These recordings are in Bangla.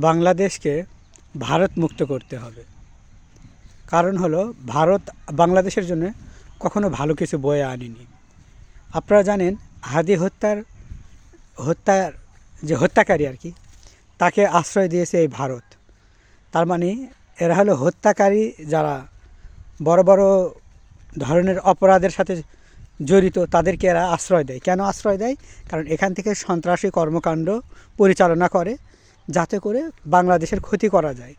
বাংলাদেশকে ভারত মুক্ত করতে হবে। কারণ হলো ভারত বাংলাদেশের জন্য কখনো ভালো কিছু বয়ে আনেনি। আপনারা জানেন হাদি হত্যার যে হত্যাকারী আর কি, তাকে আশ্রয় দিয়েছে এই ভারত। তার মানে এরা হলো হত্যাকারী, যারা বড় বড় ধরনের অপরাধের সাথে জড়িত তাদেরকে এরা আশ্রয় দেয়। কেন আশ্রয় দেয়? কারণ এখান থেকে সন্ত্রাসী কর্মকাণ্ড পরিচালনা করে, যাতে করে বাংলাদেশের ক্ষতি করা যায়।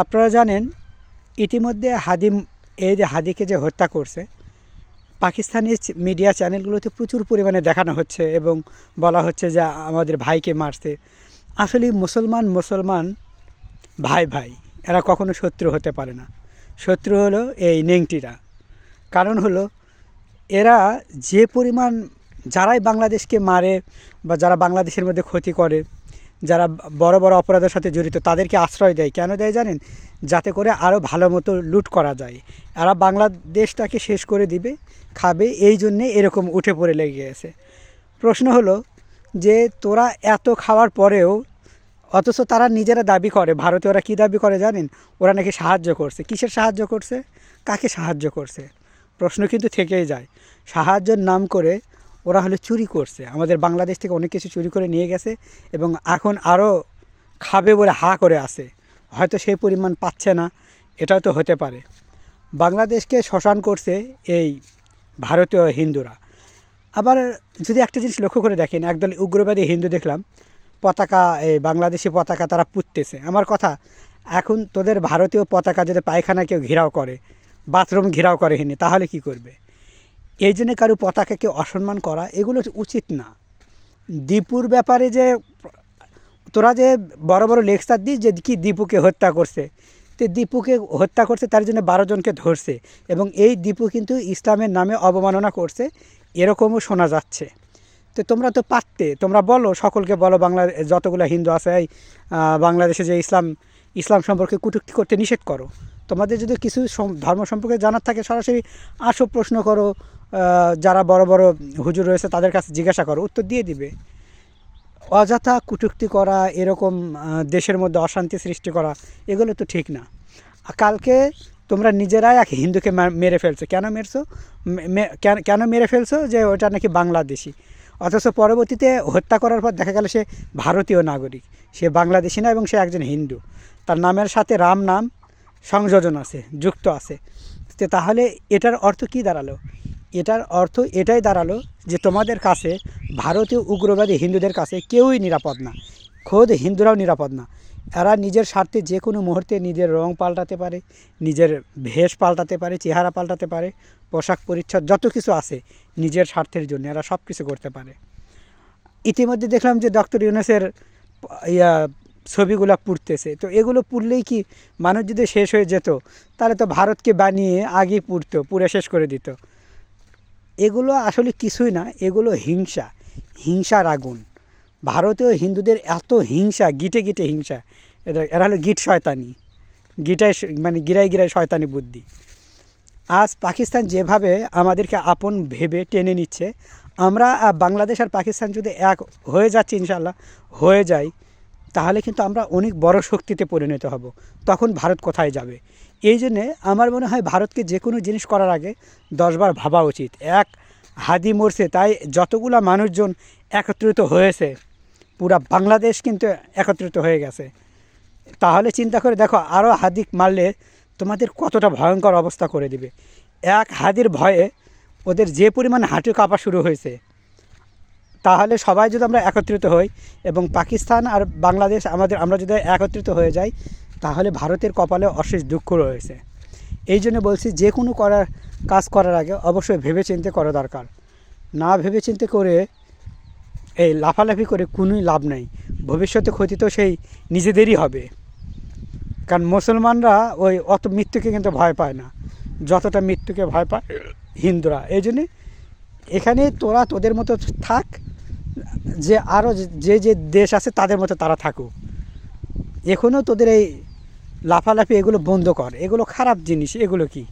আপনারা জানেন ইতিমধ্যে এই যে হাদিকে যে হত্যা করছে, পাকিস্তানি মিডিয়া চ্যানেলগুলোতে প্রচুর পরিমাণে দেখানো হচ্ছে এবং বলা হচ্ছে যে আমাদের ভাইকে মারছে। আসলে মুসলমান ভাই ভাই, এরা কখনো শত্রু হতে পারে না। শত্রু হলো এই নেংটিরা। কারণ হলো এরা যে পরিমাণ, যারাই বাংলাদেশকে মারে বা যারা বাংলাদেশের মধ্যে ক্ষতি করে, যারা বড় বড় অপরাধের সাথে জড়িত, তাদেরকে আশ্রয় দেয়। কেন দেয় জানেন? যাতে করে আরও ভালো মতো লুট করা যায়। এরা বাংলাদেশটাকে শেষ করে দিবে, খাবে, এই জন্যে এরকম উঠে পড়ে লেগে গেছে। প্রশ্ন হলো যে তোরা এত খাওয়ার পরেও, অথচ তারা নিজেরা দাবি করে, ভারতে ওরা কী দাবি করে জানেন? ওরা নাকি সাহায্য করছে। কিসের সাহায্য করছে? কাকে সাহায্য করছে? প্রশ্ন কিন্তু থেকেই যায়। সাহায্যের নাম করে ওরা হলে চুরি করছে, আমাদের বাংলাদেশ থেকে অনেক কিছু চুরি করে নিয়ে গেছে এবং এখন আরও খাবে বলে হা করে আছে। হয়তো সেই পরিমাণ পাচ্ছে না, এটাও তো হতে পারে। বাংলাদেশকে শ্মশান করছে এই ভারতীয় হিন্দুরা। আবার যদি একটা জিনিস লক্ষ্য করে দেখেন, একদল উগ্রবাদী হিন্দু দেখলাম পতাকা, এই বাংলাদেশি পতাকা তারা পুঁততেছে। আমার কথা, এখন তোদের ভারতীয় পতাকা যদি পায়খানা কেউ ঘেরাও করে, বাথরুম ঘেরাও করে হিনি, তাহলে কি করবে? এই জন্যে কারো পতাকাকে অসম্মান করা এগুলো উচিত না। দীপুর ব্যাপারে যে তোরা যে বড় বড় লেকচার দিস যে কি দীপুকে হত্যা করছে, তো দীপুকে হত্যা করছে তার জন্য 12 জনকে ধরছে এবং এই দীপু কিন্তু ইসলামের নামে অবমাননা করছে, এরকমও শোনা যাচ্ছে। তো তোমরা তো পারতে, তোমরা বলো, সকলকে বলো, যতগুলো হিন্দু আছে এই বাংলাদেশে যে ইসলাম সম্পর্কে কটূক্তি করতে নিষেধ করো। তোমাদের যদি কিছু ধর্ম সম্পর্কে জানার থাকে সরাসরি আসো, প্রশ্ন করো, যারা বড় বড় হুজুর রয়েছে তাদের কাছে জিজ্ঞাসা করো, উত্তর দিয়ে দিবে। অযথা কটূক্তি করা, এরকম দেশের মধ্যে অশান্তি সৃষ্টি করা, এগুলো তো ঠিক না। কালকে তোমরা নিজেরাই এক হিন্দুকে মেরে ফেলছো। কেন মেরছো? কেন মেরে ফেলছো? যে ওটা নাকি বাংলাদেশি। অথচ পরবর্তীতে হত্যা করার পর দেখা গেল সে ভারতীয় নাগরিক, সে বাংলাদেশি না এবং সে একজন হিন্দু। তার নামের সাথে রাম নাম সংযোজন আছে, যুক্ত আছে। তো তাহলে এটার অর্থ কী দাঁড়ালো? এটার অর্থ এটাই দাঁড়ালো যে তোমাদের কাছে ভারতীয় উগ্রবাদী হিন্দুদের কাছে কেউই নিরাপদ না, খোদ হিন্দুরাও নিরাপদ না। এরা নিজের স্বার্থে যে কোনো মুহূর্তে নিজের রং পাল্টাতে পারে, নিজের ভেষ পাল্টাতে পারে, চেহারা পাল্টাতে পারে, পোশাক পরিচ্ছদ যত কিছু আছে নিজের স্বার্থের জন্য এরা সব কিছু করতে পারে। ইতিমধ্যে দেখলাম যে ডক্টর ইউনূসের ছবিগুলো পুড়তেছে। তো এগুলো পুড়লেই কি মানুষ যদি শেষ হয়ে যেত, তাহলে তো ভারতকে বানিয়ে আগেই পুড়ে শেষ করে দিত। এগুলো আসলে কিছুই না, এগুলো হিংসার আগুন। ভারতীয় হিন্দুদের এত হিংসা, গিটে গিটে হিংসা, এরা হলো গিট শয়তানি, গিরায় গিরায় শয়তানি বুদ্ধি। আজ পাকিস্তান যেভাবে আমাদেরকে আপন ভেবে টেনে নিচ্ছে, আমরা বাংলাদেশ আর পাকিস্তান যদি এক হয়ে যাচ্ছে, ইনশাল্লাহ হয়ে যায়, তাহলে কিন্তু আমরা অনেক বড় শক্তিতে পরিণত হব। তখন ভারত কোথায় যাবে? এই জন্যে আমার মনে হয় ভারতকে যে কোনো জিনিস করার আগে 10 বার ভাবা উচিত। এক হাদি মরছে তাই যতগুলা মানুষজন একত্রিত হয়েছে, পুরা বাংলাদেশ কিন্তু একত্রিত হয়ে গেছে। তাহলে চিন্তা করে দেখো, আরও হাদি মারলে তোমাদের কতটা ভয়ঙ্কর অবস্থা করে দিবে। এক হাদির ভয়ে ওদের যে পরিমাণ হাঁটু কাঁপা শুরু হয়েছে। তাহলে সবাই যদি আমরা একত্রিত হই এবং পাকিস্তান আর বাংলাদেশ আমরা যদি একত্রিত হয়ে যাই, তাহলে ভারতের কপালে অশেষ দুঃখ রয়েছে। এই জন্য বলছি, যে কোনো কাজ করার আগে অবশ্যই ভেবেচিন্তে করা দরকার। না ভেবেচিন্তে করে এই লাফালাফি করে কোনোই লাভ নেই। ভবিষ্যতে ক্ষতি তো সেই নিজেদেরই হবে। কারণ মুসলমানরা ওই অত মৃত্যুকে কিন্তু ভয় পায় না যতটা মৃত্যুকে ভয় পায় হিন্দুরা। এই জন্যে এখানে তোরা তোদের মতো থাক, যে আরও যে দেশ আছে তাদের মতো তারা থাকুক। এখনও তোদের এই লাফালাফি এগুলো বন্ধ কর, এগুলো খারাপ জিনিস। এগুলো কি